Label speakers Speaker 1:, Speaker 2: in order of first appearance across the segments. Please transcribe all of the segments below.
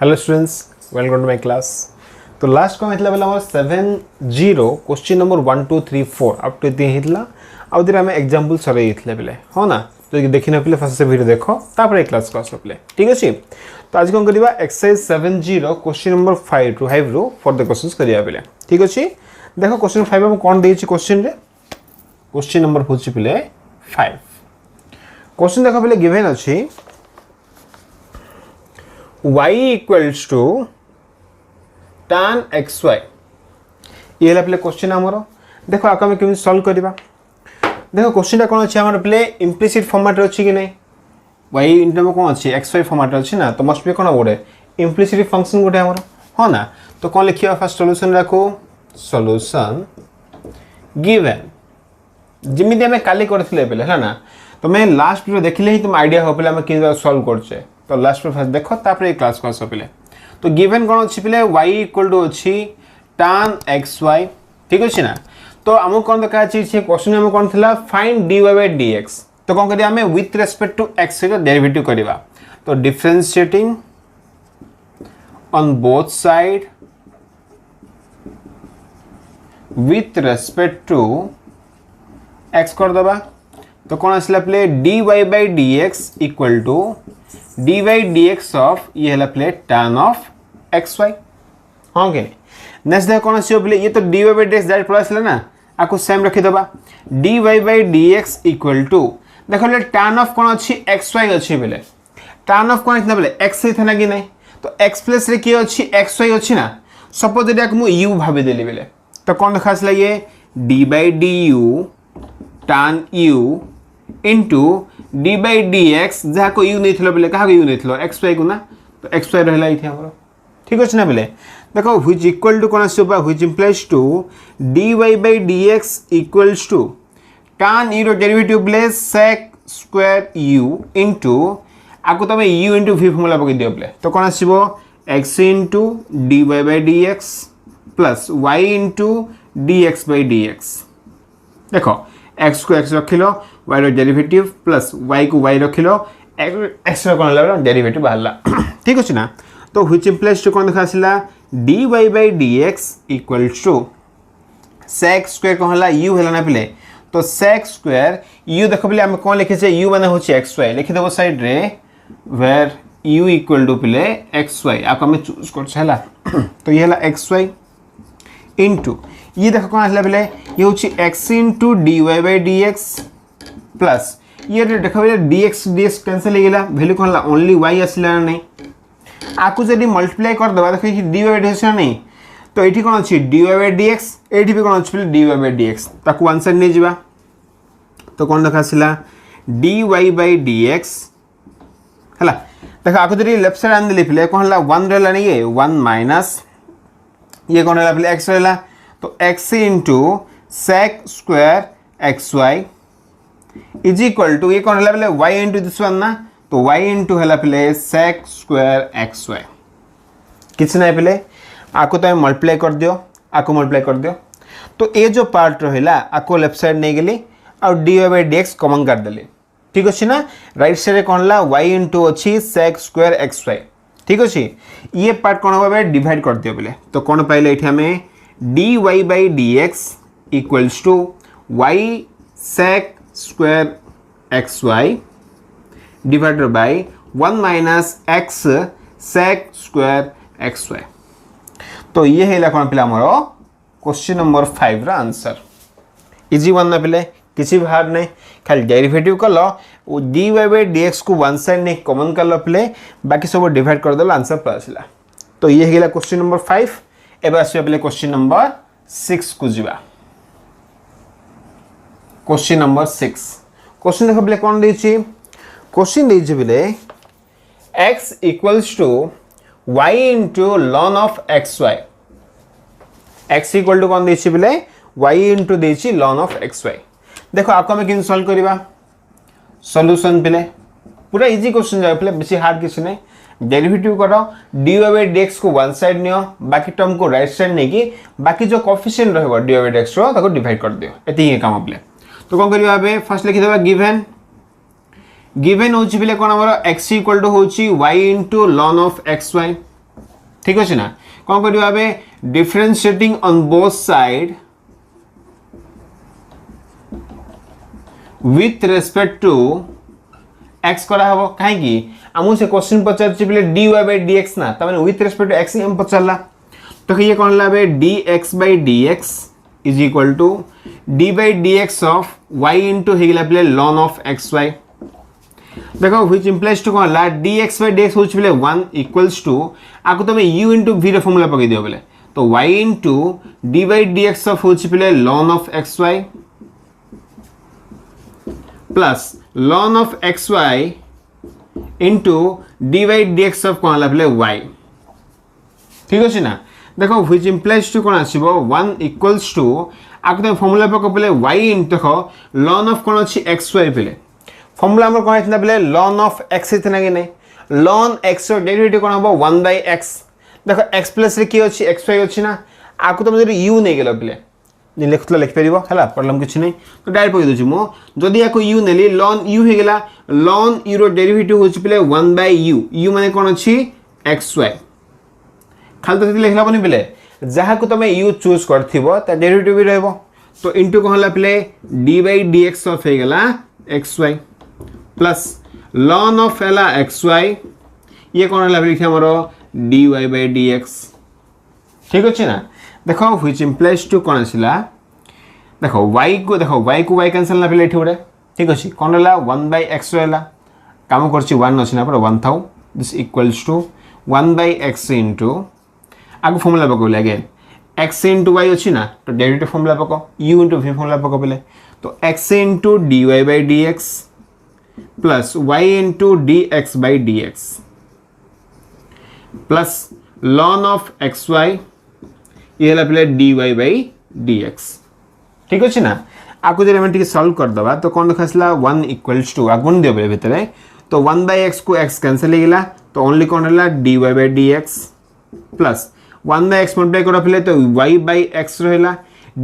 Speaker 1: Hello students, welcome to my class. तो last कौन होता है 7-0 क्वेश्चन नंबर 1 2 3 4 अप टू ये होता आउ आम एग्जाम्पल सरई पे हाँ ना। तो देखी ना पे फर्स्ट से वीडियो देख तापर क्लास को आस पे ठीक अच्छे। तो आज कौन करवा एक्सरसाइज 7-0 क्वेश्चन नंबर 5 टू 5 रू फर द क्वेश्चन करा ठीक अच्छे। देख क्वेश्चन 5 में कौन दे क्वेश्चन रे क्वेश्चन नंबर हूँ पे 5 क्वेश्चन देख पे गिवेन अच्छी y equals to tan xy ये पे क्वेश्चन आमर देख आम केमी सल्व करवा। देख क्वेश्चन कौन अच्छे आम पे इम्प्लिसिट फॉर्मेट अच्छी कि नहीं y इंटरम कौन अच्छी xy फॉर्मेट अच्छी ना। तो मस्ट बी कौन गोटे इम्प्लिसिट फंक्शन गोटे आमर हाँ ना। तो कौन लिखा फास्ट सॉल्यूशन रखो सॉल्यूशन गिवन जमी आम काली करते है ना। तो मैं लास्ट वीडियो देखिले ही तुम आइडिया हो पे आम कि सल्व करचे। तो लास्ट में फास्ट देख तापर क्लास को आस पे। तो गिवन कौन अच्छी पे y इक्वल टू अच्छी tan xy ठीक अच्छे ना। तो आमको कौन दरकार क्वेश्चन में कौन था फाइंड dy बाय dx। तो कौन करिया हमें विथ रेस्पेक्ट टू x से डेरिवेटिव करवा। तो differentiating on both side with respect to x कर दबा। तो कौन आसला प्ले dy by dx equal to dy dx of ये है प्ले tan ऑफ xy हाँ कि नेक्स्ट देख कौन आसो प्ले ये तो dy बाय dx डायरेक्ट पड़ा आसला ना आपको सेम रखी दबा dy by dx equal to देख ले tan ऑफ कौन अच्छी xy अच्छी बेले tan ऑफ कौन इतना बेले x से था कि नहीं। तो x प्लस रे किए अच्छी xy अच्छी ना। सपोज यदि मु u भाबी देली बेले तो कौन देखा आसला ये d by du tan u into D by D X जहाँ को यू नहीं थी बोले क्या यू नहीं थी एक्स वाई को ना। तो एक्स वाई रहा ये आम ठीक अच्छे ना बोले देखो व्हिच इक्वल टू कौन आसो which implies to D Y by D x equals to tan U derivative बोले sec स्क्वायर u इंटू आपको तुम u इंटू v फॉर्मूला पकड़ दियो बोले। तो कौन आसो x into D Y by D X plus y into D x by D X. देखो x को x रख लो y रो डेरिवेटिव प्लस y को y रख लो x रो कौन है डेरिवेटिव बाहर ठीक अच्छे ना। तो व्हिच इम्प्लाइज टू कौन देखा आसला dy by dx equals to sec square कौन है u है ना पे। तो sec स्क्वायर u देख पे आम कौन लिखे u माने हो xy लिखिदेव साइड रे वेर u इक्वल टू पे xy आपको आम चूज कर। तो ये है xy इंटू ये देख कौन आसला पे ये हूँ x into D Y by D X plus ये देख पे डी एक्स कैंसल हो गला भैल्यू कौन है ओनली y आसला नहीं। आपको जब मल्टीप्लाई करदे देखिए D Y by D X नहीं। तो ये कौन अच्छी D Y by D x ये भी कौन अच्छे D Y by D X ताकू वन साइड नहीं जावा। तो कौन देखा आसला D Y by D X है देख आपको जब लेफ्ट साइड आन देली पे कौन है वन रहा नहीं ये वन माइनस ये कौन है पे एक्स रहा। तो x into sec square X Y is equal to ये कौन है पे y इंटू दिस वन ना। तो y इंटू है पे sec स्क्वायर एक्स वाई किसी ना पे आपको तो मल्टीप्लाई कर दियो आपको मल्टीप्लाई कर दियो। तो ये जो पार्ट रहा आपको लेफ्ट साइड नहीं गली और D Y by D x common कर देली ठीक अच्छे ना। राइट साइड कौन है y इंटू अच्छी sec स्क्वायर एक्स वाई ठीक अच्छे। ये पार्ट कौन होगा डिवाइड कर दियो बोले। तो कौन पाइले ये हमें D Y by D x equals to Y sec square X Y divided by one minus X sec square X Y. तो ये है कौन पे आमर क्वेश्चन नंबर 5 रा आंसर इजी वन ना पे किसी भी हार्ड नहीं खाली डेरिवेटिव कर लो D Y by D X को वन साइड नहीं कॉमन कर लो पे बाकी सब डिवाइड कर दे आंसर प्लस आसला। तो ये है क्वेश्चन नंबर 5। एबे आसो पे क्वेश्चन नंबर 6 को जीवा। क्वेश्चन नंबर 6 क्वेश्चन देख पे कौन देछि क्वेश्चन देछि पे x equals to y into ln of X Y x equal to कौन देछि पे y इंटू देछि ln ऑफ एक्स वाई। देखो आपको हमें किन सॉल्व करवा सॉल्यूशन पे पूरा इजी क्वेश्चन जाए पे बेसी हार्ड किसी नहीं। डेरिवेटिव करो D Y by D X को वन साइड नियो बाकी टर्म को राइट साइड नहीं कि बाकी जो कोफिशिएंट रहबो D Y by D X रो ताको डिवाइड कर दियो एती ही काम प्ले। तो कौन करबा बे फर्स्ट लिखि देबा गिवन होची पे कौन हमर x इक्वल टू होची y into ln of X Y ठीक अच्छे ना कौन करें differentiating on both side with respect to X करा हबो कहीं आमु से क्वेश्चन पचार बोले dy by dx ना तमाने विथ रेस्पेक्ट टू x हम पचारला तो ये कौन ला dx by dx is equal to d by dx of y into हे गेला बोले ln of xy देखो व्हिच इंप्लाइज टू कौन ला dx by dx होछ बोले 1 इक्वल्स टू आको तमे u इनटू v रे फार्मूला पके दियो बोले तो y into d by dx of होछ बोले ln of xy plus ln of xy into dy dx of कौन ला बोले y ठीक अच्छे ना देखो व्हिच इंप्लाइज टू कौन आसीबो 1 इक्वल्स टू आको तमे फार्मूला पको बोले y इनटू देखो ln of कौन अछि xy बोले फार्मूला हमर कौन इतना बोले ln of x इतना कि नहीं ln x रो डेरिवेटिव कौन हबो 1 by x देखो x प्लस रे की अछि xy अछि ना आको तमे जदी u नै गेलो बोले नि लिखतला लिख परिबो हला प्रॉब्लम किछ नै तो डायरेक्ट पके दोछु मो जदी आको u नेली ln u हे गेला ln u रो डेरिवेटिव होछि बोले 1 by u माने कोन अछि xy खाली तो लिखला बनी बोले जहा को तमे u चूज करथिबो ता डेरिवेटिव भी रहबो तो इनटू कोन हला बोले d by dx ऑफ हे गेला xy प्लस ln of हला xy ये कोन हला लिखि हमरो dy by dx ठीक अछि ना देखो व्हिच इंप्लाइज टू कौन आसिला देखो y को y कैंसिल ना पले ठोडे ठीक अछि कोन हला 1 by x रहला काम करछि 1 अछि ना पर 1 थाउ this equals to 1 by x into आगो फार्मूला पको अगेन x इनटू y अछि ना तो डेरिवेटिव फार्मूला पको u इनटू v फार्मूला पको पले तो x into dy by dx plus y into dx by dx plus ln of xy ये हला पले dy by dx ठीक अछि ना आको जे हम टिके सॉल्व कर दबा तो कोन खसला 1 इक्वल्स टू आगुन देबे भीतर तो 1 by x को x कैंसिल हो गेला तो ओनली कोन हला dy by dx plus 1 by x multiply कर पले तो y by x रहला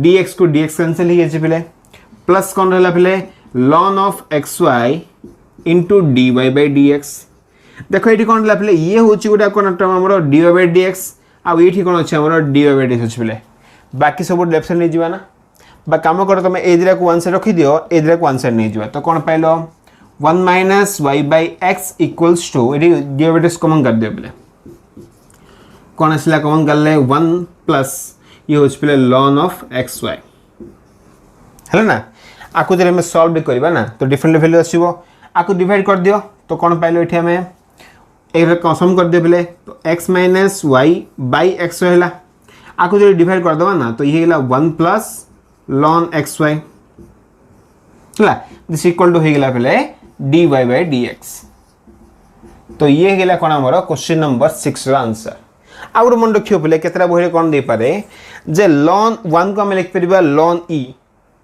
Speaker 1: dx को dx कैंसिल हो गेछ पले प्लस कोन हला पले ln of xy into dy by dx देखो एठी कोन हला पले ये होची गोटा कोन टर्म हमरो dy by dx आ एठी कोन अछि हमरो dy by dx अछि पले बाकी सब लेफ्ट साइड नै जीवा ना बा काम करो तुम ए दिरा को वन साइड रखी दियो ए दिरा को वन साइड नहीं जीवा तो कौन पाइलो 1 minus y by x equals to एडी डेरिवेटिव्स कॉमन कर दियो बोले कौन असला कॉमन कर ले 1 प्लस ये होच पले ln of xy हैला ना आको जरे में सॉल्व भी करबा ना तो डिफरेंट वैल्यू आसीबो आको डिवाइड कर दियो तो कौन पाइलो एठी हमें एक सम कर दियो बोले तो x minus y by x रहला आको जरे डिवाइड कर दबा ना तो ये गेला 1 प्लस ln xy हला दिस इक्वल टू हे गेला पले dy by dx तो ये गेला कोन हमरो क्वेश्चन नंबर 6 रो आंसर आउर मन रखियो पले केतरा बहिरे कोन दे पारे जे ln 1 को हम लिख परिबा ln e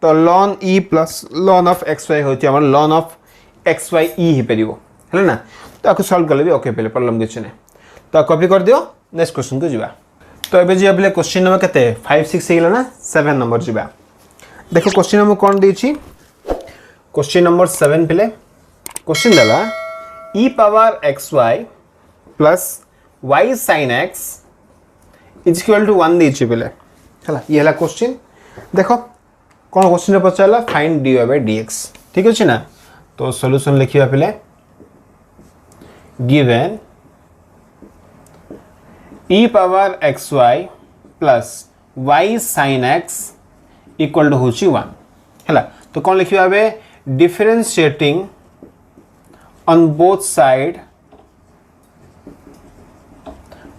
Speaker 1: तो ln e plus ln of xy होची हमर ln of xy e ही परिबो हला ना तो आको सॉल्व कर लेबे ओके पले प्रॉब्लम किछ नै तो कॉपी कर दियो नेक्स्ट क्वेश्चन को जिबा तो एबे जे अपले क्वेश्चन नंबर केते 5 6 हेला ना 7 नंबर जिबा देखो क्वेश्चन नंबर कौन दी क्वेश्चन नंबर 7 पहले क्वेश्चन देला e power xy plus y sin x is equal to 1 दी पहले हला ये हला क्वेश्चन देखो कौन क्वेश्चन रे पचाला फाइंड dy by dx ठीक अछि ना तो सॉल्यूशन लिखिबा पहले given e power xy plus y sin x equal to होची 1 हैला तो कौन लिखिबा बे differentiating on both side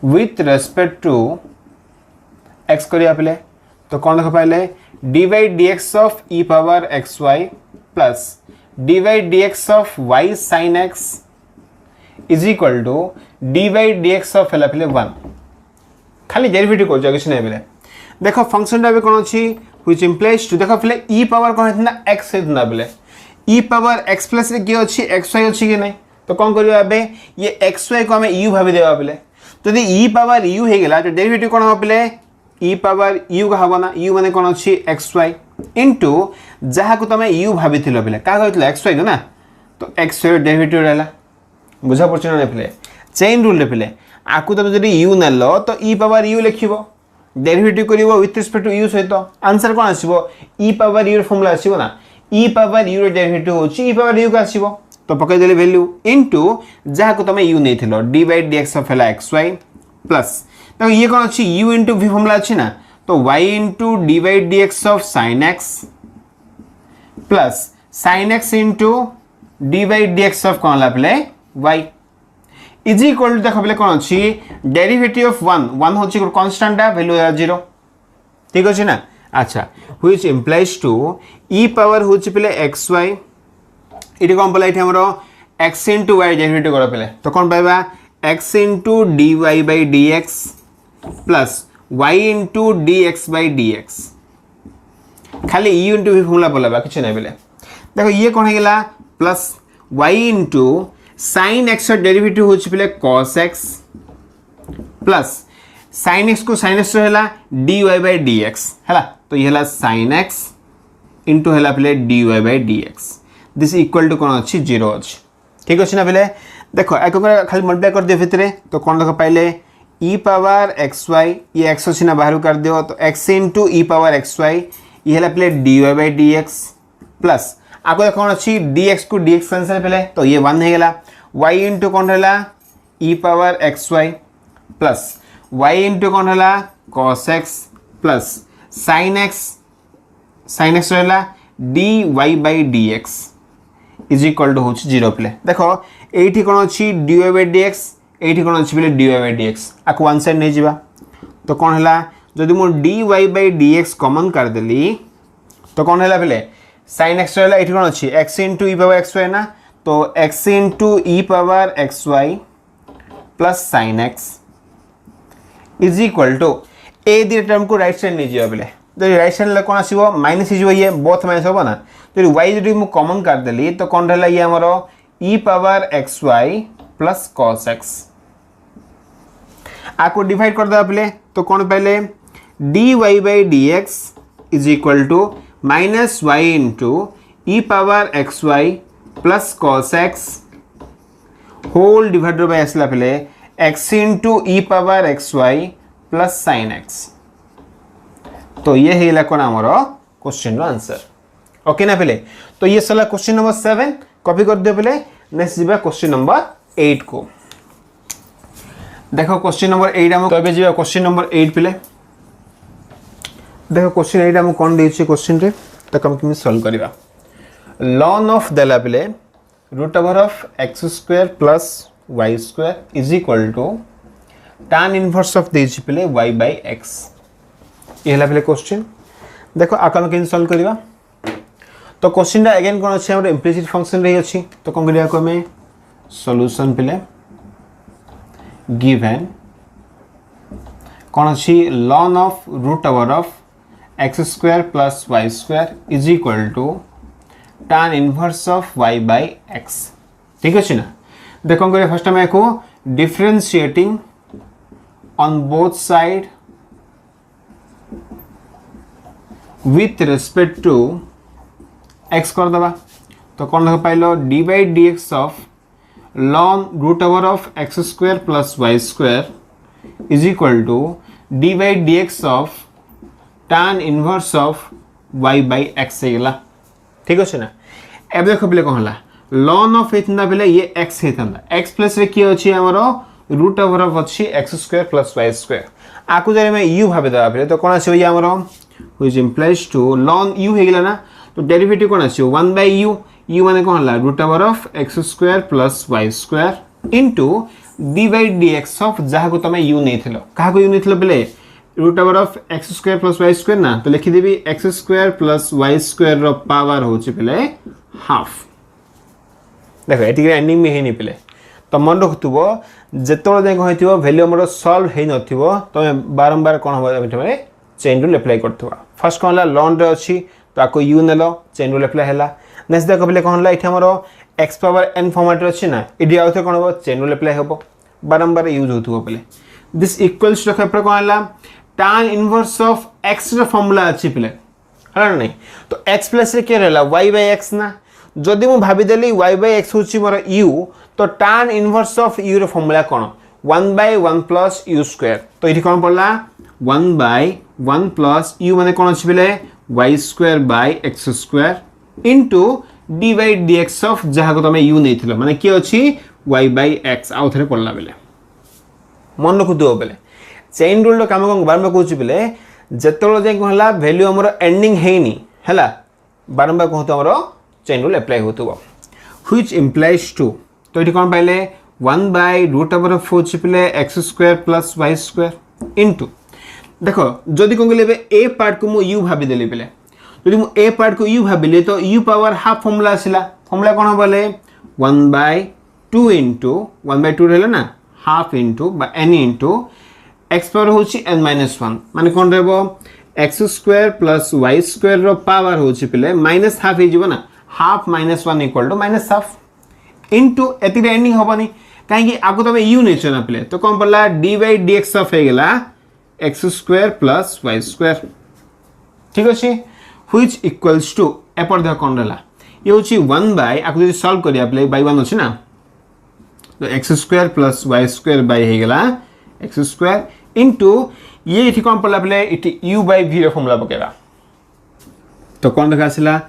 Speaker 1: with respect to x करिया पले तो कौन लिख पाइले dy dx of e power xy plus dy dx of y sin x is equal to dy dx of हला पले 1 खाली डेरिवेटिव को जगह नै पले देखो फंक्शन टा बे कोन अछि which implies to देखो पहले e पावर कौन है ना x है ना बोले e पावर x प्लस रे की अछि xy अछि कि नहीं तो कौन करियो अबे ये xy को हमें u भाबी देबा बोले तो यदि e पावर u हे गेला तो डेरिवेटिव कोन हो पहले e पावर u का हबो ना u माने कोन अछि xy इनटू जहा को तमे u भाबी थिलो पहले का कहथिलो xy ना तो xy डेरिवेटिव रहला बुझा पड़छ ना पहले चेन रूल रे पहले आकु तुम जब यू नेल तो ई पावर यू लिखिबो डेरिवेटिव करिवो विथ रिस्पेक्ट टू यू सहित आंसर कोन आसीबो ई पावर यू फॉर्मूला आसीबो ना ई पावर यू रो डेरिवेटिव होची ई पावर यू का आसीबो तो पकई देले वैल्यू इनटू जहा को तुम यू नेथिलो डी बाय dx ऑफ हला xy प्लस देखो ये कोन अछि u इनटू v फॉर्मूला अछि ना तो y into d by dx of sin x plus sin x into d by dx of कोन ला प्ले y इज इक्वल टू देखो कोन अछि डेरिवेटिव ऑफ 1 होछि कांस्टेंट है वैल्यू 0 ठीक अछि ना अच्छा which implies to e power होछि पले xy इटी कोन पले इठी हमरो x into y डेरिवेटिव करो पले तो कोन पाइबा x into dy by dx plus y into dx by dx खाली u into v फॉर्मूला बोलबा किछ नै पले देखो ये कोन हेला plus y into sin x derivative होछि पले cos x plus sin x को sin x होला dy by dx हैला तो ये होला sin x into होला पले dy by dx this equal to कोन अछि 0 अछि ठीक अछि ना पले देखो एको खाली मल्टीप्लाई कर दियो भितरे तो कोन देखो पहले e पावर xy ये x अछि ना बाहर कर दियो तो x into e power xy ये होला पले dy by dx प्लस आको देखो कोन अछि dx को dx कैंसिल पले तो ये 1 हे गेला y into कोन होला e power xy plus y into कोन होला cos x plus sin x होला dy by dx is equal to होछि 0 प्ले देखो एठी कोन अछि dy by dx एठी कोन अछि प्ले dy by dx आको वन साइड नै जिबा तो कोन हला जदि मो dy by dx कॉमन कर देली तो कोन हला प्ले sin x हला एठी कोन अछि x into e power xy ना तो x into e power xy plus sin x is equal to ए दी टर्म को राइट साइड नै जिबा प्ले तो राइट साइड ला कोन आसीबो माइनस हिजो ये बोथ माइनस होबो ना तो y जदि मु कॉमन कर देली तो कोन हला ये हमरो e power xy plus cos x आको डिवाइड कर दे पहले तो कौन पहले dy by dx is equal to minus y into e power xy plus cos x whole divided by असला पहले x into e power xy plus sin x तो ये हेला कोन हमरो क्वेश्चन रो आंसर ओके ना पहले तो ये सला क्वेश्चन नंबर 7 कॉपी कर दियो पहले नेक्स्ट जीवा क्वेश्चन नंबर 8 को देखो क्वेश्चन नंबर 8 हम तो जीवा क्वेश्चन नंबर 8 पहले देखो क्वेश्चन 8 हम कोन देछि क्वेश्चन रे तो हम किमि सॉल्व करबा ln ऑफ देला पहले root over of x square plus y square is equal to tan inverse of देछि पहले y by x ये हला पहले क्वेश्चन देखो आका हम किमि सॉल्व करबा तो क्वेश्चन दा अगेन कोन अछि हमर इम्प्लिसिट फंक्शन रही अछि तो कोन करिया को हमें सॉल्यूशन पहले गिवन कौन अच्छी ln of root over of x square plus y square is equal to tan inverse of y by x ठीक अच्छे ना देखो फर्स्ट में को differentiating on both side with respect to x कर दबा तो कौन देख पाइलो dy by dx of ln root over of x square plus y square is equal to dy by dx of tan inverse of y by x हेला ठीक अछि ना अब देखो पले कोन हला ln ऑफ इतना पले ये x हेतंदा x प्लस रे की अछि हमरो रूट ओवर ऑफ अछि x square plus y square आकु जरे में u भाबे दबा पले तो कोन अछि ये हमरो which implies to ln u हेगला ना तो डेरिवेटिव कोन अछि 1 by u u माने कोन हला root over of x square plus y square into dy by dx of जहा को तमे u नेथिलो कहा को u नेथिलो पले root over of x square plus y square ना तो लिखि देबी x square plus y square रो पावर होछि पले हाफ देखो एटी एंडिंग में हे नि पले तो मन रखथुबो जेतोळ जे कहथिबो वैल्यू हमरो सॉल्व हे नथिबो तमे बारंबार कोन होबा एठमे चेन रूल अप्लाई करथुबा फर्स्ट कोन ला ln रे अछि तो आको u नेलो चेन रूल अप्लाई हैला नेक्स्ट देखो पले कोन ला एठी हमरो x पावर n फॉर्मेट रे अछि ना इडी आउथे कोन हो चेन रूल अप्लाई होबो बारंबार यूज होथुबो पले दिस इक्वल्स टू खपर कोन ला tan इनवर्स ऑफ x रे फॉर्मूला अछि पले हला नै तो x प्लस रे के रहला y by x ना जदि मु भाबी देली y by x होछि मोर u तो tan इनवर्स ऑफ u रे फॉर्मूला कोन 1 by 1 plus u square तो ये कौन पड़ला 1 by 1 plus u माने कौन अच्छी बिले y square by x square into d by dx of जहाँ को तमें u नहीं थिलो माने क्या अच्छी y by x आउ थरे पड़ला बिले मन रखु दो बिले चेन रूल लो काम को बारंबार कहूँ बिले जेतोलो जे कहला वैल्यू हमरो एंडिंग हेनी हैला बारंबार कहतो हमरो चेन रूल अप्लाई होतबो व्हिच इंप्लाइज टू तो ये कौन पाइले 1 by root over of 4 चिपिले x square plus y square into देखो जदि कौन कहले a पार्ट को मु u भाबी देली बेले जदि मु a पार्ट को u भाबिले तो u पावर हाफ फॉर्मूला आसिला फॉर्मूला कोन बोले 1 by 2 into 1 by 2 रहला ना half into by n into x power होची n minus 1 माने कोन रहबो x square plus y square रो पावर होची पिले माइनस हाफ हे जीवो ना half minus 1 equal to minus half into एति एंडिंग होबनी कहीं आगो तबे u नहीं चना पिले तो कौन पड़ला d by dx ऑफ हे गेला x square plus y square ठीक अछि which equals to एपर दे कोन रहला ये होची 1 by आगो जदि सॉल्व करिया पिले by 1 अछि ना तो x square plus y square by हे गेला x square into ये इठी कौन पड़ला पिले इठी u by v रो फॉर्मूला पकेबा तो कौन देखा आसिला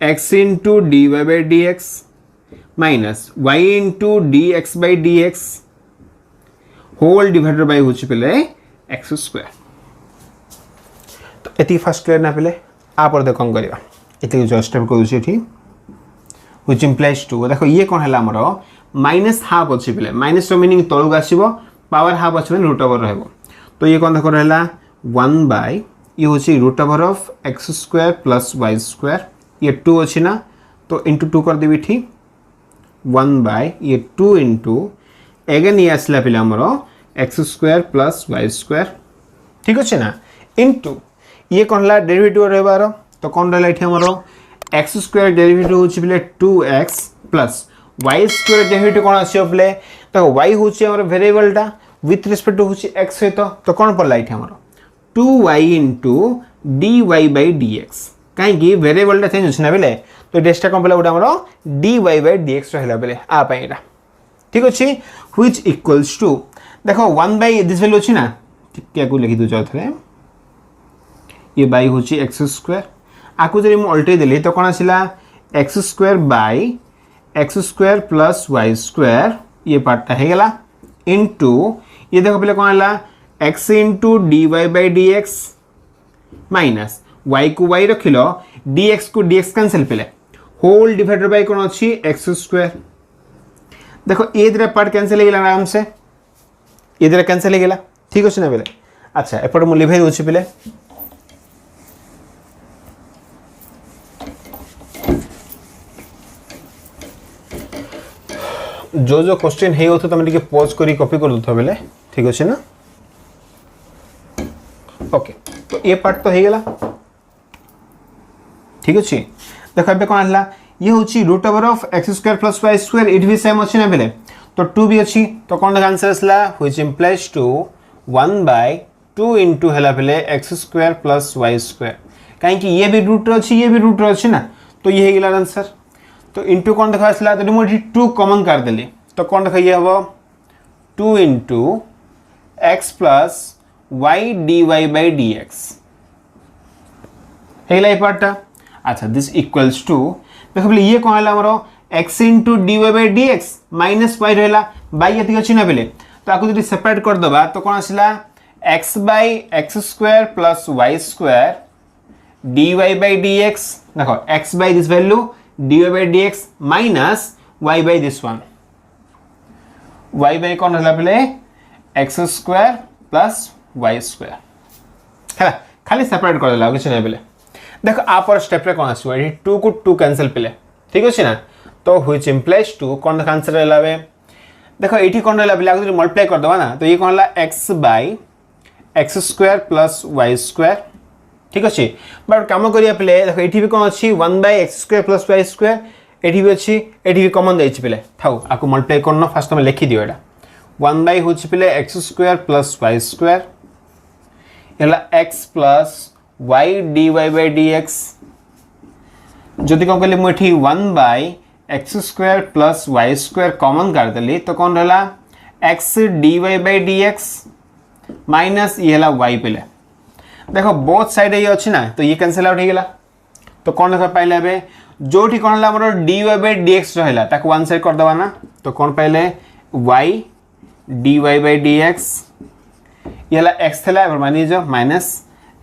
Speaker 1: x into dy by dx minus y into dx by dx whole divided by होची पिले x square तो एती फर्स्ट क्लियर ना पिले आ पर देखन करिवा एती जो स्टेप को दुछि एठी which implies to देखो ये कोन हला हमरो माइनस हाफ अछि पिले माइनस रो मीनिंग तळु आसीबो पावर हाफ अछि बेले रूट ओवर रहबो तो ये कोन देखो रहला 1 by ये होची root over of x square plus y square ये 2 अछि ना तो into 2 कर देबी ठीक 1 by ये 2 into अगेन ये आसला पिला हमरो x square plus y square ठीक अछि ना into ये कोनला डेरिवेटिव रहबार तो कोन रहला इठी हमरो x square डेरिवेटिव होछि पिले 2x plus y square derivative कोन आसी पिले तो y होछि हमरो वेरिएबल टा विथ रिस्पेक्ट टू होछि x सहित तो कोन पड़ला इठी हमरो 2y into dy by dx काई की वेरिएबल टा चेंज होछि ना बेले तो डेस्टा कोन पड़ला उडा हमरो dy by dx रहला बेले आ पाइरा ठीक अछि व्हिच इक्वल्स टू देखो 1 by दिस वैल्यू अछि ना क्या को लिखि दो थरे ये बाय होछि x स्क्वायर आकु जरी मु अल्टे देली तो कोन आसिला x square by x square plus y square ये पार्ट हे गेला इनटू ये देखो पहले कोन आला x into dy by dx minus y को y रखिलो dx को dx कैंसिल पेले होल डिवाइडेड बाय कोन अछि x स्क्वायर देखो ए दरे पार्ट कैंसिल हे गेला आराम से ए दरे कैंसिल हे गेला ठीक अछि ना बेले अच्छा एपड मु लिभाइ होछि पेले जो क्वेश्चन हे होतो तमे ଟିକେ पॉज करी कॉपी कर दथो बेले ठीक अछि ना ओके तो ये पार्ट तो हे गेला ठीक अछि देखो एबे कोन आला ये होची root over of x square plus y square it भी सेम अछि ना बेले तो 2 भी अछि तो कोन आंसर असला which implies to 1 by 2 into हला बेले x square plus y square काहे कि ये भी रूट अछि ये भी रूट अछि ना तो ये हे गेला आंसर तो इनटू कोन देखा असला तो मु 2 कॉमन कर देली तो कोन देखा ये हबो 2 into x plus y dy by dx हे गेला ए पार्टटा अच्छा दिस इक्वल्स टू देखो बोले ये कोन हला हमरो x into dy by dx minus y रहला y यति अछि ना बेले तो आकु जदि सेपरेट कर दबा तो कोन आसिला x by x square plus y square dy by dx देखो x by this value dy by dx minus y by this one y by कोन हला बेले x square plus y square है खाली सेपरेट कर देला किछ नै बेले देखो आपर स्टेप रे कोन आसु एठी 2 को 2 कैंसिल पेले ठीक अछि ना तो व्हिच इंप्लाइज टू कोन आंसर रहलाबे देखो एठी कोन रहला बेले आगु मल्टीप्लाई कर दबा ना तो ये कोन हला x by x square plus y square ठीक अछि बट काम करिया पेले देखो एठी भी कोन अछि 1 by x square plus y square एठी भी अछि एठी भी कॉमन दैछि पेले थाउ आकु मल्टीप्लाई करनो फर्स्ट में लिखि दियो एटा 1 by होछि पेले x square plus y square एला x plus y dy by dx जदि कोन कहले मोठी 1 by x square plus y square common कर देली तो कोन रहला x d Y by D x minus ये है वाई पे देखो बोथ साइड ये अच्छी ना तो ये कैंसल आउट हो गला तो कौन देख पाइले जो कौन है d Y by D x रहा ताको वन साइड करदे ना तो कौन पाइले y d Y by D x ये एक्स था मानी जो minus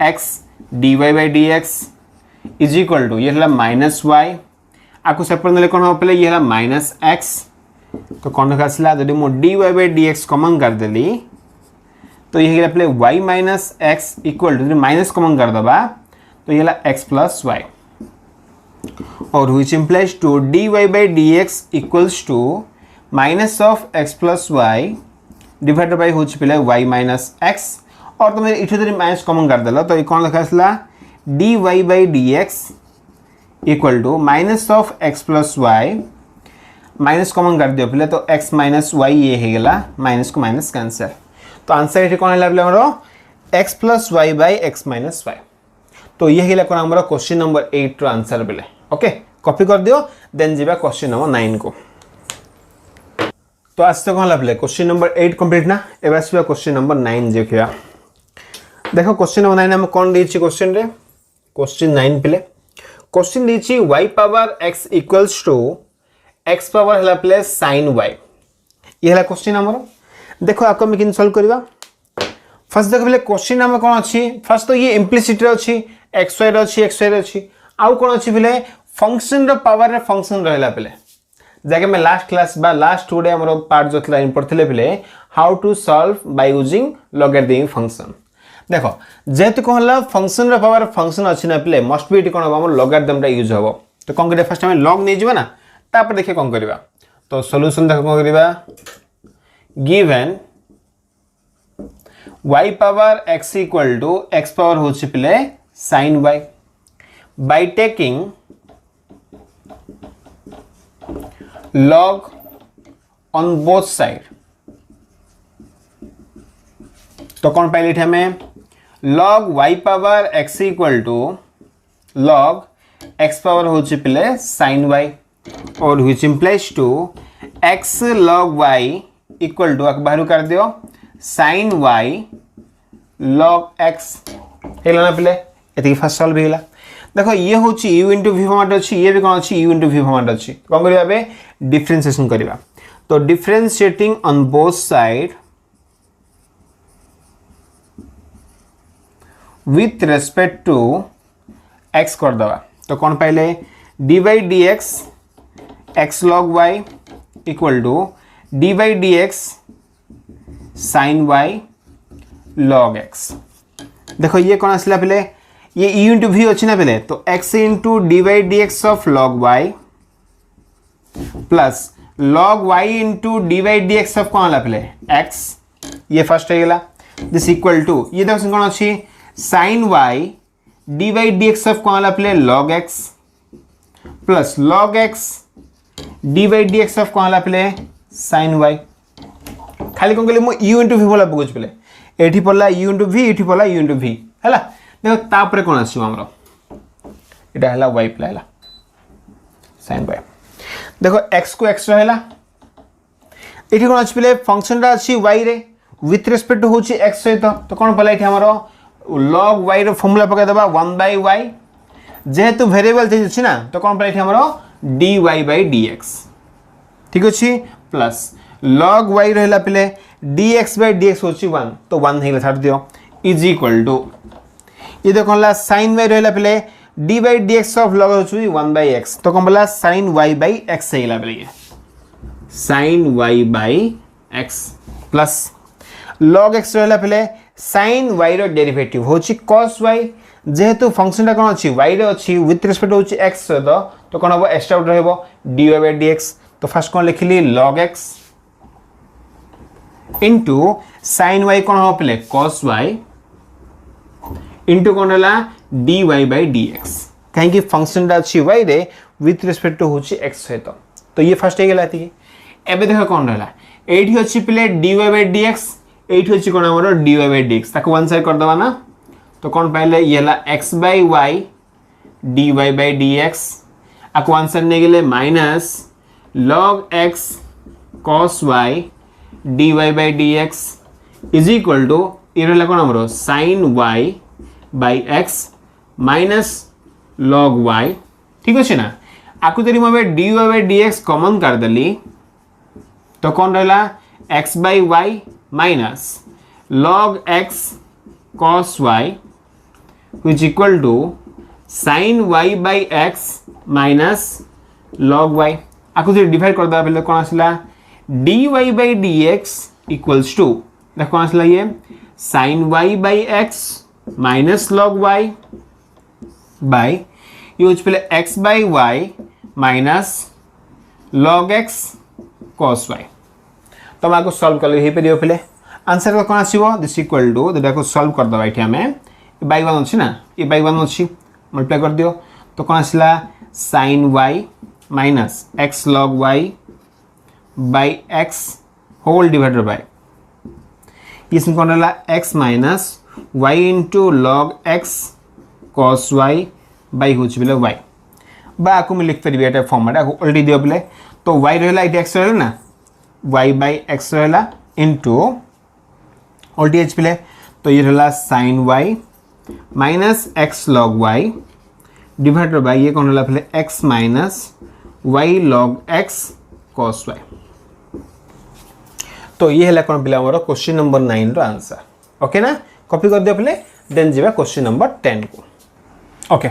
Speaker 1: x d Y by D x is equal to ये माइनस वाई आपको सेपरेट नेले कौन हम पे ये माइनस एक्स तो कौन देखा आसला जब मुझे d Y by D x common करदेली तो ये पे y minus x equal to minus common करदे तो ये एक्स प्लस वाई और which implies to dy by dx equals to minus of x plus y divided by होची पिले y minus x और तुम इठे जरी माइनस कॉमन कर देलो तो ये कौन लिखा आसला dy by dx equal to minus of x plus y minus common कर दियो पिले तो x minus y ये हे गेला माइनस को माइनस कैंसिल तो आंसर इठे कौन हैला पिले हमरो x plus y by x minus y तो ये हेला कौन हमरो क्वेश्चन नंबर 8 रो आंसर पिले ओके कॉपी कर दियो देन जीवा क्वेश्चन नंबर 9 को तो आज तक कौन लगे क्वेश्चन नंबर 8 कंप्लीट ना एबे आसबा क्वेश्चन नंबर 9 देखिया देखो क्वेश्चन नंबर 9 हम कौन देछि क्वेश्चन रे क्वेश्चन 9 पिले क्वेश्चन देछि y power x equals to x power हला प्लस sin y ये हला क्वेश्चन हमरो देखो आको हम किन सॉल्व करबा फर्स्ट देखो पहले क्वेश्चन हम कौन अछि फर्स्ट तो ये इम्प्लिसिट रे अछि xy रे अछि xy रे अछि आउ कौन अछि पहले फंक्शन रो पावर रे फंक्शन रहला पहले जाके मैं लास्ट क्लास बा लास्ट टुडे हमरो पार्ट जो थला पढ़थिले पहले how to solve by using logarithmic function देखो जेतु कहला फंक्शन रो पावर फंक्शन अछि ना पहले मस्ट बी कोन हमर लॉगरिथम रा यूज होबो तो कोन करे फर्स्ट हम लॉग नै जिबा ना तापर देखिए कोन करबा तो सॉल्यूशन देखो कोन करबा given y power x equal to x power होची पहले sin y by taking log on both side तो कौन पाइले हमें log y power x equal to log x power होची पहले sin y और which implies to x log y equal to बाहर कर दियो sin y log x हेला ना पहले एति फर्स्ट सॉल्व हेला देखो ये होची u into v फॉर्मेट अछि ये भी कोन अछि u into v फॉर्मेट अछि कोन करिया बे डिफरेंशिएशन करिवा तो differentiating on both side with respect to x कर दवा तो कोन पाइले dy dx x log y equal to dy dx sin y log x देखो ये कौन आसला पहले ये u into v अच्छी ना पहले तो x into dy dx of log y plus log y into dy dx of कौन आला पहले x ये फर्स्ट है गेला दिस इक्वल टू ये देखो कौन अच्छी sin y dy dx of कौन आला पहले log x plus log x dy dx of कौन आला पहले sin y खाली कौन कहले मो u into v बोला पगुच पहले एठी पड़ला u into v एठी पड़ला u into v हैला देखो तापरे कोन आसी हमरो एटा हैला y प्लस sin y देखो x को x रहला एठी कोन आसी पले फंक्शन रा आसी y रे विथ रिस्पेक्ट टू होची x सहित तो कोन पला एठी हमरो log y रो फार्मूला पका देबा 1/y जेहेतु वेरिएबल चेंज अछि ना तो कोन पला एठी हमरो dy by dx ठीक अछि प्लस log y रहला पले dx by dx होची 1 तो 1 हेला छाड़ दियो इज इक्वल टू ये देखो हला sin y रहला पले d by dx of log होची 1/x तो कोन बोला sin y by x हेला पले ये sin y by x plus log x रहला पले sin y रो डेरिवेटिव होची cos y जेहेतु फंक्शन टा कोन अछि y रे अछि विथ रिस्पेक्ट होची x तो कोन हो एक्स्ट्रा आउट रहबो dy by dx तो फर्स्ट कोन लिखली log x into sin y कोन हो पले cos y into कोन हला dy by dx कहीं कि फंक्शन दा अछि y रे विथ रिस्पेक्ट टू होची x सहित तो ये फर्स्ट हे गेला थी एबे देखो कोन रहला एठी अछि पले dy by dx एठी अछि कोन हमरो dy by dx ताको वन साइड कर दबा ना तो कोन पहले ये हला x by y dy by dx आको वन साइड ने गेले minus log x cos y dy by dx is equal to ये रहा कौन आमर sin y by x minus log y ठीक अच्छे ना आपको यदि मुझे dy by dx कॉमन कर देली तो कौन रहा x by y minus log x cos y which equal to sin y by x minus log y आपको यदि डिवाइड कर देला कौन आसला dy by dx equals to देखो कौन आसला ये sin y by x minus log y by use पहले x by y minus log x cos y तो आपको सॉल्व कर हे परियो पहले आंसर कौन आसीबो दिस इक्वल टू देखो सॉल्व कर दबा एठी हमें by 1 अछि ना ये by 1 अछि मल्टीप्लाई कर दियो तो कौन आसला sin y minus x log y by x whole divided by इसमें कौन रहा x minus y into log x cos y by होच बिले y बा आपको मैं लिख परिबे एटा फॉर्मेट आपको ऑलरेडी दियो बिले तो y रहला इट x रहला ना y by x रहला इंटू ऑलरेडी h बिले तो ये रहला sin y minus x log y divided by ये कौन रहला बिले x minus y log x cos y तो ये है कौन पिला हमरो क्वेश्चन नंबर 9 रो आंसर ओके ना कॉपी कर दियो पिले देन जीवा क्वेश्चन नंबर 10 को ओके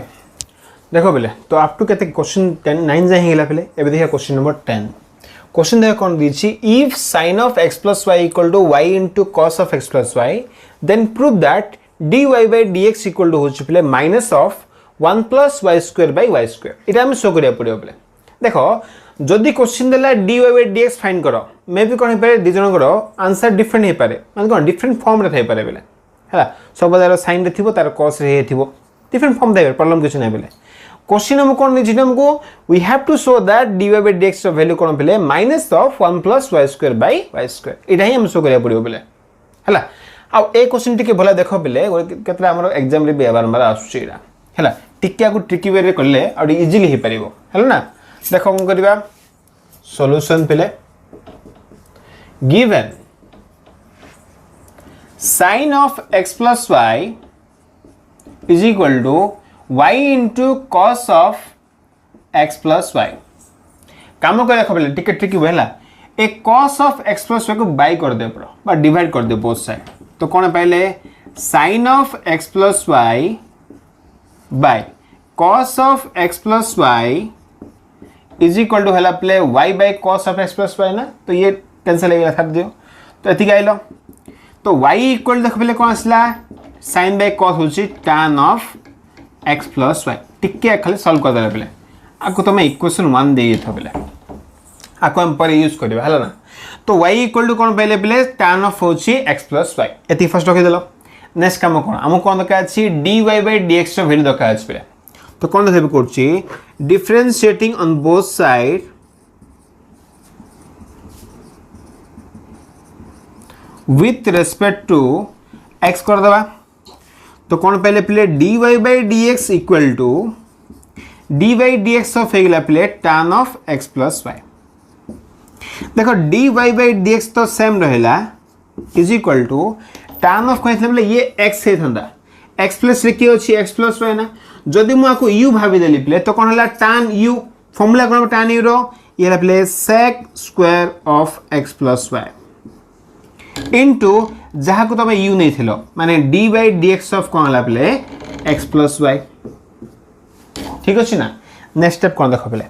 Speaker 1: देखो पिले तो अप टू केते क्वेश्चन 10 9 जाय हिला पिले एबे देखा क्वेश्चन नंबर 10 क्वेश्चन देखा कौन दीची if sin of x plus y equal to y into cos of x plus y then prove that dy by dx equal to होची पिले minus of 1 plus y square by y square इटा हम show करिया पड़ियो पिले देखो जदि question देला dy by dx फाइंड करो मे भी कोन पारे दिजन करो आंसर डिफरेंट हे पारे माने कोन डिफरेंट फॉर्म रे थाई पारे बेले हला सब बजार साइन रे थिबो तार cos रे हे थिबो डिफरेंट फॉर्म देबे प्रॉब्लम कुछ नै बेले क्वेश्चन हम कोन नि जिनम को we have to show that dy by dx रो वैल्यू कोन बेले minus of 1 plus y square by y square इटा ही हम शो करिया पड़ियो बेले हला आ ए क्वेश्चन टिके भला देखो बेले केतरा हमर एग्जाम रे बार आसुची इरा हला टिके को ट्रिकी वे रे करले और इजीली हे परिबो हला ना देखो कोन करबा सॉल्यूशन पहले given sin of x plus y is equal to y into cos of x plus y काम कर देखो पहले टिके ट्रिकी वेला ए cos of x plus y को बाय कर दे पड़ो बा डिवाइड कर दे बोथ साइड तो कौन है पहले sin of x plus y by cos of x plus y is equal to हला प्ले y by cos of x plus y ना तो ये कैंसिल हो गया था दियो तो एति गाइलो तो y इक्वल देख पहले कौन आसला sin by cos होची tan of x plus y टिके खाली सॉल्व कर देले पहले आको तो मैं इक्वेशन 1 दे था पहले आको हम पर यूज करबा हला ना तो y इक्वल टू कौन पहले पहले tan of होची x plus y एति फर्स्ट रखि देलो नेक्स्ट काम कोन हम कोन दका अछि dy by dx रो वैल्यू दका अछि पहले तो कौन देखबे करछि differentiating on both side with respect to x कर दबा तो कौन पहले प्ले dy by dx equal to dy dx of हेगला प्ले tan of x plus y देखो dy by dx तो सेम रहेला is equal to tan of कहले ये x हे थंदा x plus रे की अछि x plus y ना जदि मु आको u भाबी देली प्ले तो कोन हला tan u फॉर्मूला कोन tan u रो ये हला play sec square of x plus y into जहा को तमे u नै थिलो माने d by dx ऑफ कोन हला प्ले x plus y ठीक अछि ना नेक्स्ट स्टेप कोन देखो play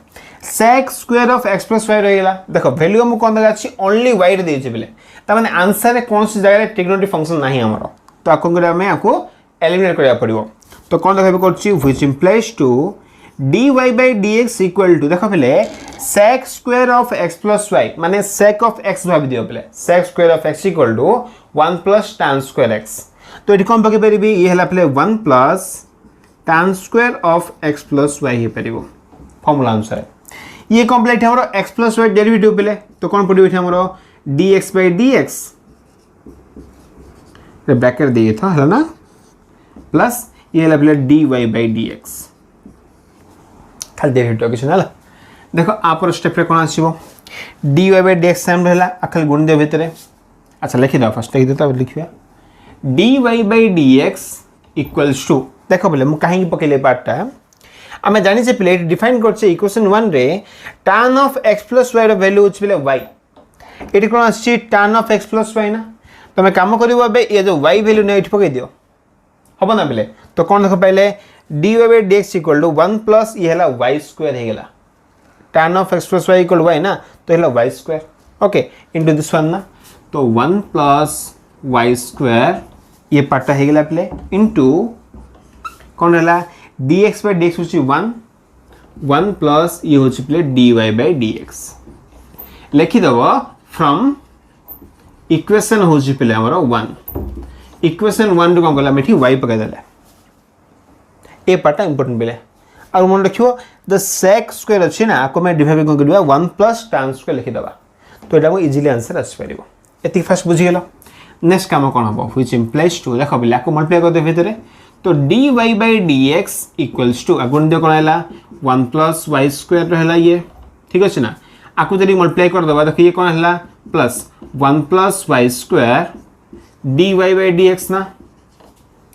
Speaker 1: sec square of x plus y रहिला देखो वैल्यू हम कोन दगा अछि ओनली y रे देछि प्ले त माने आंसर रे कोन सी जगह रे ट्रिग्नोमेट्री फंक्शन नाही हमरो तो आको गरे में आको एलिमिनेट करिया पड़िबो तो कौन देखबे करछि which implies to dy by dx equal to देखो पहले sec square of x plus y माने sec of x भाबी दियो पहले sec square of x equal to 1 plus tan square x तो एठी कोन पके परिबी ये हला पहले 1 plus tan square of x plus y हे परिबो फार्मूला अनुसार ये कंप्लीट हमरो x plus y डेरिवेटिव पहले तो कौन पड़िबो एठी हमरो dx by dx रे ब्रैकेट दिए था हला ना प्लस ये हला dy by dx खाली डेरिवेटिव किछ ना देखो आपर स्टेप रे कोन आसीबो d Y by D x same रहा खाली गुण दियो भितर। अच्छा लिखिद फास्ट लिखिद तब लिखा d Y by D x equals to देख बोले मुझे कहीं पकड़े पार्टा आम जानी पे डिफाइन कर इक्वेशन 1 रे tan of x plus y value होने वाई ये कौन आसी tan of x plus y ना तुम कम कर ये जो y वैल्यू नहीं पकई दियो हम ना पे तो कौन देख पाइले D Y by D x equal to 1 plus ये है वाई स्क्वायर हो गला tan of x plus Y equal Y ना तो है Y square okay into this one ना तो 1 प्लस वाई स्क्वायर ये पार्टा हो गला पे इंटू कौन है d x by D x हूँ 1 प्लस ये हूँ पे d Y by D x लिखिदेव फ्रॉम इक्वेशन हूँ पे आमर 1 इक्वेशन 1 कौन कला ये वाई पकईदे ये पार्टा इंपोर्टेंट पे और मन रख द सेक स्क्वायर अच्छी ना आपको मैं डिवाइड कौन कर 1 प्लस tan स्क्वायर लिखिदेव तो यहाँ इजिली आंसर आसपार ये फास्ट बुझीगल नेक्स्ट काम कौन हम व्हिच इम्प्लाइज टू देख बोले आपको मल्टीप्लाई कर दे भितर तो d Y by D x equals to आगे दियो कौन है 1 प्लस वाई स्क्वायर रहा ये ठीक अच्छे ना आपको जब मल्टीप्लाई करदे देख ये कौन है plus 1 plus Y square d Y by D x ना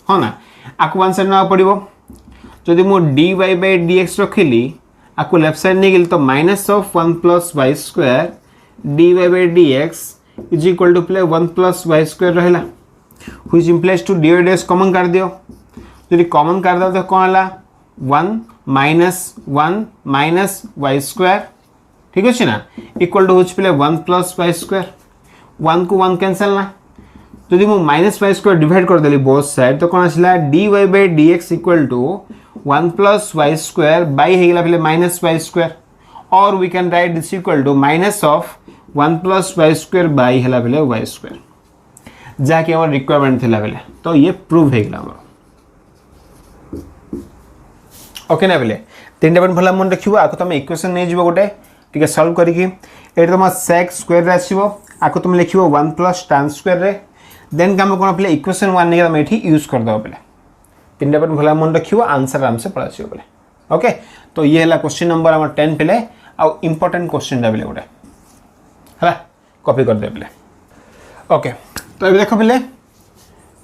Speaker 1: हाँ ना आपको वन साइड ना पड़ो जदि मो d Y by D x रखिली आपको लेफ्ट साइड नहीं गली तो minus of 1 plus Y square d Y by D x is equal to प्ले 1 प्लस वाई स्क्वायर रहा which implies to D y d x common कर दियो जब कॉमन कर दो तो कौन है 1 माइनस वाई स्क्वायर ठीक अच्छे ना इक्वल टू हूँ पे 1 प्लस वाई स्क्वायर 1 को 1 कैंसल ना जदि मुझे माइनस वाई स्क्वायर डिवाइड कर देली बोथ साइड तो कौन आसला D Y by D x equal to 1 plus Y square by होगा पे माइनस वाई स्क्वायर और we can write this equal to minus of 1 plus Y square by है पे y square जहाँकि आम रिक्वायरमेंट थी पे तो ये प्रूव होगा ओके ना पे 3टा पॉइंट भला मन रखियो आको तुम इक्वेशन नहीं जीवो गोटे ठीक है सॉल्व करिकी एटा तुम sec स्क्वायर रे आसीबो आको तुम लिखिबो 1 प्लस tan स्क्वायर रे देन काम कोन पे इक्वेशन 1 ने तुम एठी यूज कर दो पे 3टा पॉइंट भला मन रखियो आंसर आराम से पड़ा छियो पे ओके तो ये हला क्वेश्चन नंबर हमर 10 पे आ इंपोर्टेंट क्वेश्चन दा पे गोटे हला कॉपी कर दे पे ओके तो अब देखो पे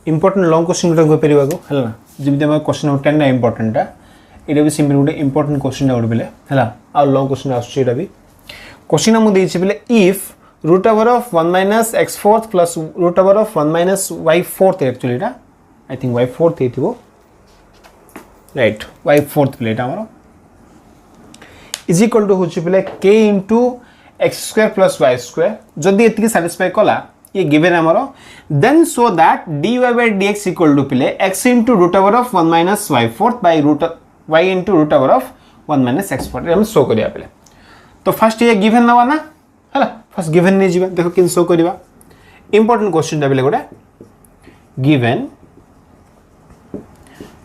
Speaker 1: इंपोर्टेंट लॉन्ग क्वेश्चन गोटे go परिबा को हला जेमि हम क्वेश्चन नंबर 10 ना इंपोर्टेंट ये भी सिंपल गोटे इंपोर्टेंट क्वेश्चन गोटे पे है आ लॉन्ग क्वेश्चन आसटा भी क्वेश्चन मुझे पे if root over of 1 minus x fourth plus root over of 1 minus y fourth actually I think y fourth हो राइट वाई फोर्थ पे आम इज इक्वल टू हूँ पे k into x square plus Y square जदि ये satisfy कला ये given आमर then so that d Y by D x equal to पे x into root over of 1 minus y fourth by root y into root over of 1 minus x fourth हम show करिया पे तो first ये given नवा ना है first given नहीं जीवा देखो किन शो करिवा इंपोर्टेंट क्वेश्चन दा बेले गोटे given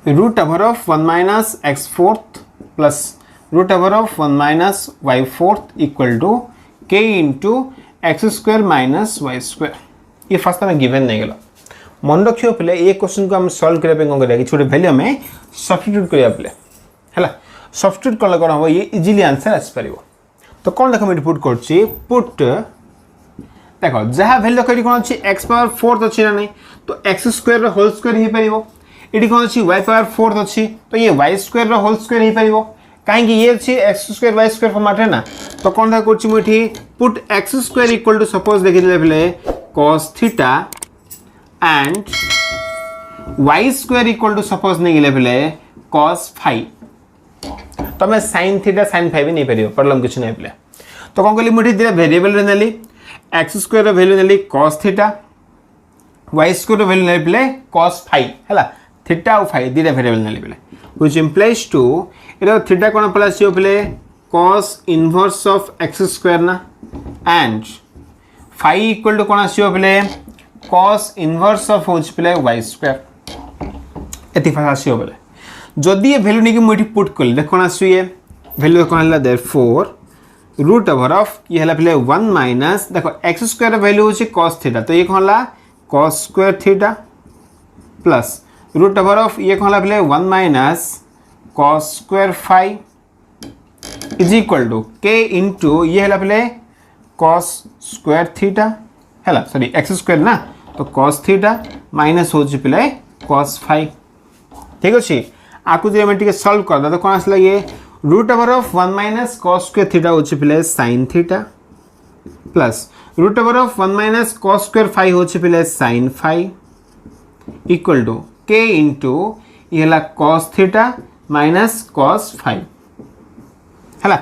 Speaker 1: root over of 1 minus x fourth plus root over of 1 minus y fourth equal to k into x square minus Y square ये फर्स्ट में गिवन नहीं गला मन रखियो पे ये क्वेश्चन को हम सॉल्व करने कौन करिया कि वैल्यू में सब्स्टिट्यूट करिया पे है सब्स्टिट्यूट कले कौन हम ये इजिली आंसर आसपार तो कौन देख मुझे पुट कर पुट देख जहाँ भैल्यू कौन अच्छी एक्स पावर फोर्थ अच्छी ना नहीं तो एक्स स्क्वायर होल स्क्वायर हो पार ये कौन अच्छी वाई पावर फोर्थ अच्छी तो ये वाई स्क्वायर होल स्क्वायर हो पार कहीं ये अच्छी x square y square format है ना तो कौन देख कर put x square equal to suppose देखिए पे cos theta and y square equal to suppose नहीं गले पे cos फाइव तो मैं sin थीटा sin फाइव नहीं पार प्रॉब्लम किसी नहीं पे तो कौन कली मुझे दिला वेरिएबल रे नेली एक्स स्क्वायर वैल्यू नेली cos theta y square value नेली पे cos फाइव है थीटा और फाइव दुटा वेरिएबल नेली पे व्हिच इम्प्लाइज टू ये थीटा कौन पड़ा आसियो पे cos inverse of x square ना एंड फाइव इक्वल टू कौन आसियो पे cos इनवर्स ऑफ होच पे वाई स्क्वायर एति फास्ट आसियो बोले जदि ये वैल्यू नहीं कि मुझे पुट कर देख कौन आसु ये वैल्यू कौन है देयरफॉर रूट ओवर ऑफ ये हला पे 1 माइनस देखो एक्स स्क्वायर वैल्यू होची cos थीटा तो ये कौन हला cos square theta plus root over of ये कौन हला पे 1 minus cos square five is equal to k into ये हला पे cos स्क्वायर थीटा है सॉरी एक्स स्क्वायर ना तो cos थीटा माइनस हो पे cos फाइ ठीक अच्छे आपको जो टे सल्व करदा तो कौन आसला ये root over of 1 minus cos square theta हो पे sin थीटा plus root over of 1 minus cos square phi हो पे sin फाइ इक्वल टू k इंटू ये cos theta minus cos phi है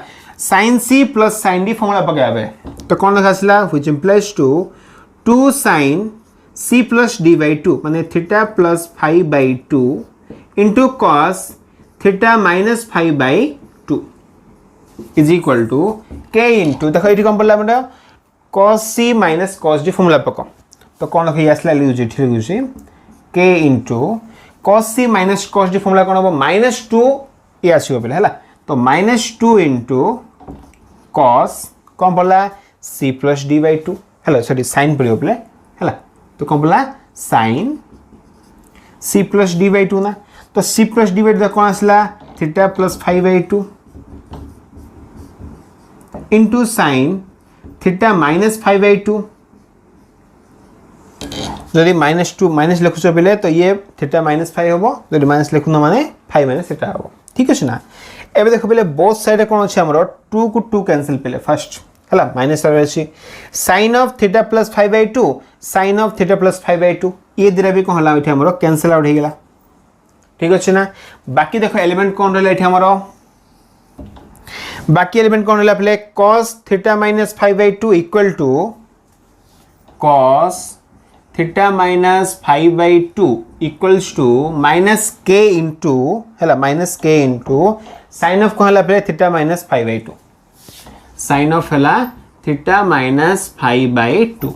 Speaker 1: sin c plus sin d formula पकाबे तो कौन लिखा आसला which implies to 2 sin c plus d by 2 माने theta plus phi by 2 into cos theta minus phi by 2 is equal to k into देखो ये कौन पड़ला बेटा cos c minus cos d formula पको तो कौन लिखा आसला लिखुची ठीक लिखुची k into cos c minus cos d formula कौन हम -2 ये आसीबो पले हला तो -2 इंटू cos कौन पड़ला c plus d by 2 hello sorry sin पड़ियो पले हला तो कौन पड़ला sin c plus d by 2 ना तो c प्लस d बाय 2 कौन आसला theta plus 5 by 2 into sin theta minus 5 by 2 जदि -2 माइनस लिखुछ पले तो ये थीटा -5 होबो जदि माइनस लिखुन माने 5 माइनस थीटा होबो ठीक अछि ना एबे देखो पले बोथ साइड कोन अछि हमरो 2 को 2 कैंसिल पले फर्स्ट हला माइनस अछि sin of theta plus 5 by 2 sin of theta plus 5 by 2 ये दिरा भी कोन हला एठी हमरो कैंसिल आउट हे गेला ठीक अछि ना बाकी देखो एलिमेंट कोन रहला एठी हमरो बाकी एलिमेंट कोन रहला पले cos theta minus 5 by 2 equal to cos theta minus 5 by 2 equals to minus k into है minus k into sine of कौन है theta minus 5 by 2 sine of है थीटा माइनस 5 बाय 2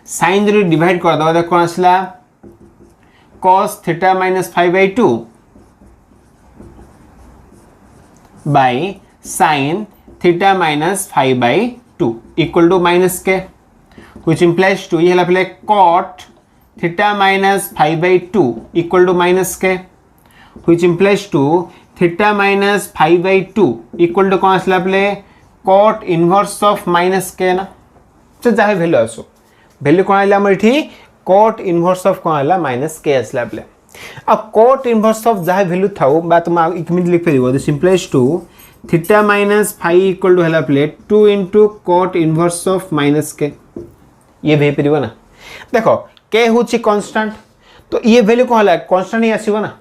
Speaker 1: साइन जो डिवाइड कर दबा कौन आसला cos theta minus 5 by 2 by sine theta minus 5 by 2 equal to minus k which implies to ये पहले cot theta minus 5 by 2 equal to minus k which implies to theta minus 5 by 2 equal to कौन आसला पहले cot inverse of minus k ना तो जहाँ value आसो value कौन आइला हमर इठी cot इनवर्स ऑफ कौन आइला माइनस k आसला पहले अब cot इनवर्स ऑफ जहाँ वैल्यू थाउ बा तुम एक मिनट लिख परिबो this implies to theta minus 5 equal to हला पहले 2 into cot inverse of minus k ये भी परिबो ना देखो k होची कांस्टेंट तो ये वैल्यू कौन है कांस्टेंट ही आसीबो ना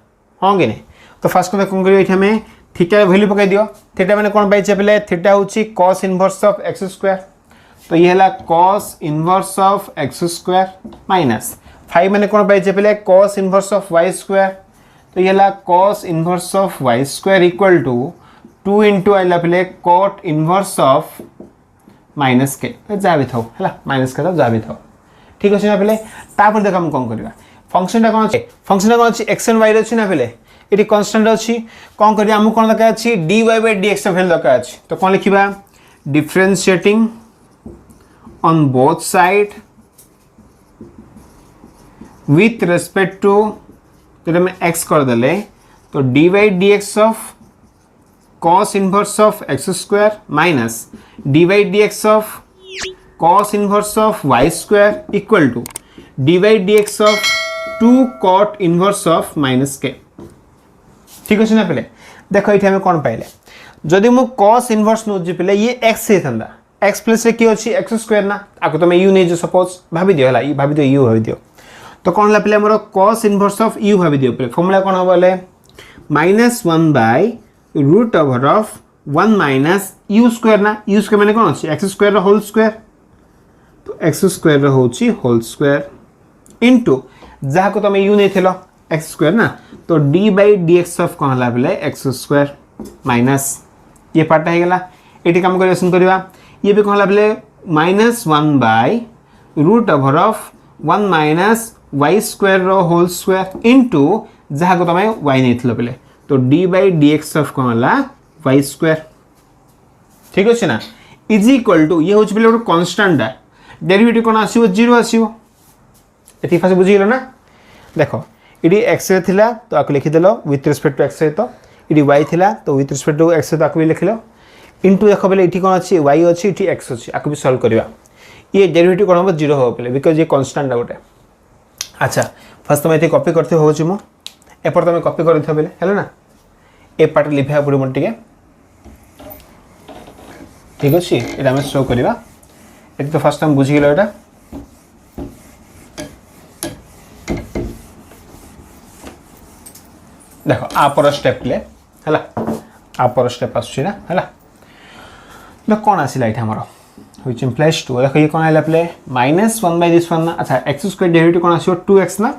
Speaker 1: होंगे नहीं तो फर्स्ट को कौन करियो एठी हमें थीटा वैल्यू पकाई दियो थीटा माने कौन पाइछे पहले थीटा होची cos inverse of x square तो ये हला cos inverse of x square minus 5 माने कौन पाइछे पहले cos inverse of y square तो ये हला cos inverse of y square equal to 2 into आइला पहले cot इनवर्स ऑफ माइनस के जा भी थाओ हला माइनस का जा भी थाओ ठीक अछि ना पहले तापर देख हम कोन करबा फंक्शन कोन अछि x एंड y अछि ना पहले एटी कांस्टेंट अछि कोन करिया हम कोन लगा अछि dy by dx वैल्यू लगा अछि तो कोन लिखिबा differentiating on both side with respect to जब हम x कर देले तो dy dx of cos inverse of x square minus dy dx of cos inverse of y square equal to dy dx of 2 cot inverse of minus k ठीक अछि ना पहले देखो इथे हम कोन पाइले जदि मु cos इनवर्स नो जे पहले ये x से थंदा x प्लस के अछि x स्क्वायर ना आको तुम u नै जो सपोज भाबी दियो हला ई भाबी दियो u भाबी दियो तो कोन ला पहले हमरो cos इनवर्स ऑफ u भाबी दियो पहले फार्मूला कोन होबले -1 by root over of 1 minus u square ना u स्क्वायर माने कोन अछि x स्क्वायर होल स्क्वायर तो x स्क्वायर होची होल स्क्वायर इनटू जहा को तुम u नै थेलो x स्क्वायर ना तो d बाय dx ऑफ कोन हला पहले x स्क्वायर माइनस ये पार्ट है गेला एटी काम करिसन करबा ये भी कोन हला पहले -1 by root over of 1 minus y square रो होल स्क्वायर इनटू जहा को तुम y नै थेलो पहले तो d बाय dx ऑफ कोन हला y स्क्वायर ठीक अछि ना इज इक्वल टू ये होच पहले कांस्टेंट है डेरिवेटिव कोन आसीबो 0 आसीबो एती फासे बुझी गेलो ना देखो इडी x रे थिला तो आको लिखि देलो विथ रिस्पेक्ट टू x रे तो इडी y थिला तो विथ रिस्पेक्ट टू x रे तो आको भी लिखिलो इनटू देखो बेले इठी कोन अछि y अछि इठी x अछि आको भी सॉल्व करबा ये डेरिवेटिव कौन हम 0 हो पे बिकज ये कन्स्टांट गोटे अच्छा फर्स्ट तुम ये कॉपी करते हो मु एपट तुम कॉपी कर बेले है ना ए पार्ट लिखा पड़े मोटे टिके ठीक अच्छे ये आम शो करवा ये तो फास्ट टाइम बुझीगल एटा देखो आपर स्टेप ले है आपर स्टेप आसुची ना है तो कौन आसला ये आमर which implies 2 देखो ये कौन आइला प्ले -1 by this one ना अच्छा x स्क्वायर डेरिवेटिव कौन आसियो 2x ना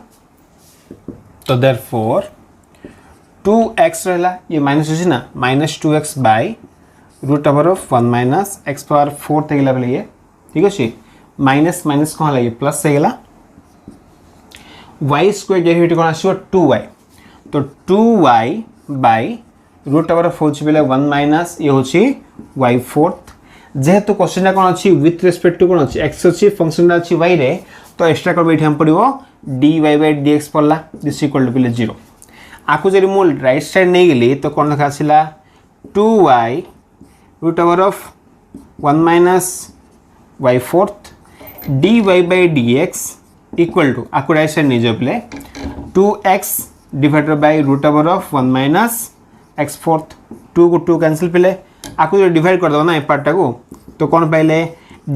Speaker 1: तो therefore 2x रहला ये माइनस होची ना -2x by root over of 1 minus x power 4 ते गेला प्ले ये ठीक अछि माइनस माइनस कौन लागे प्लस से गेला y स्क्वायर डेरिवेटिव कौन आसियो 2y तो 2y by root over of होची बेले 1 माइनस ये होची y फोर्थ जेहेतु क्वेश्चन कौन अच्छी विथ रेस्पेक्ट टू कौन अच्छी एक्स अच्छी फंक्शन अच्छी वाई रे तो एक्सट्रा कर ये पड़ो dy by dx पड़ला दिस इक्वल टू पे 0 आपको जब मु राइट साइड नहीं गली तो कौन लिखा आसला 2y root over of 1 minus y fourth dy by dx equal to आपको राइट साइड नहीं जाओ पे 2x divided by root over of 1 minus x fourth 2 को 2 कैंसिल पे आपको जो डिवाइड कर दो ना पार्टा को तो कौन पाइले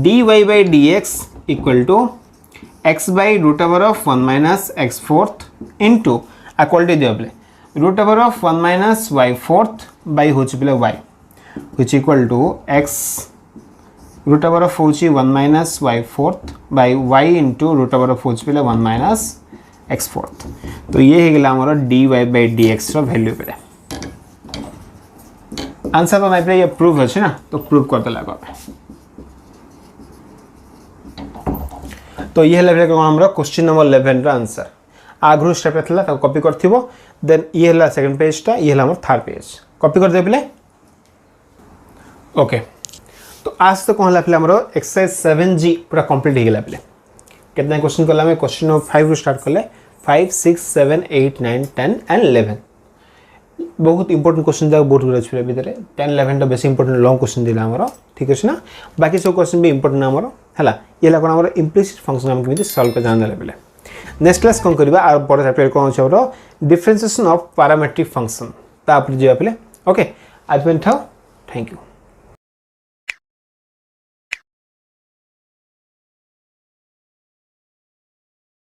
Speaker 1: dy by dx equal to x by root over of 1 minus x fourth into equality दियो पे root over of 1 minus y fourth by होची पे y which equal to x root over of होची 1 minus y fourth by y into root over of होची पे 1 minus x fourth तो ये हे गेला हमर dy by dx रो वैल्यू पे आंसर तो नहीं ये प्रूफ अच्छे ना तो प्रूफ करते लगा तो ये लेवल को क्वेश्चन नंबर 11 रा आंसर आगु स्टेप थला तो कॉपी करथिबो देन ये हला सेकंड पेज टा ये हला हमर थर्ड पेज कॉपी कर दे पले ओके तो आज तो कहला पले हमरो एक्सरसाइज 7G पूरा कंप्लीट हो गेला पले कितना क्वेश्चन करला में क्वेश्चन नंबर 5 रो स्टार्ट करले 5 6 7 8 9 10 एंड 11 बहुत इंपोर्टेंट क्वेश्चन जाक बहुत गुड अछि भीतर 10 11 टा बेसी इंपोर्टेंट लॉन्ग क्वेश्चन दिला हमरो ठीक अछि ना बाकी सब क्वेश्चन भी इंपोर्टेंट हमरो हला ये ला कोन हमरो इम्प्लिसिट फंक्शन हम केमिति सॉल्व कर जान देले नेक्स्ट क्लास कोन करबा आ बड़ चैप्टर कोन अछि हमरो डिफरेंशिएशन ऑफ पैरामीट्रिक फंक्शन ता आप जे आपले ओके आज में था थैंक यू।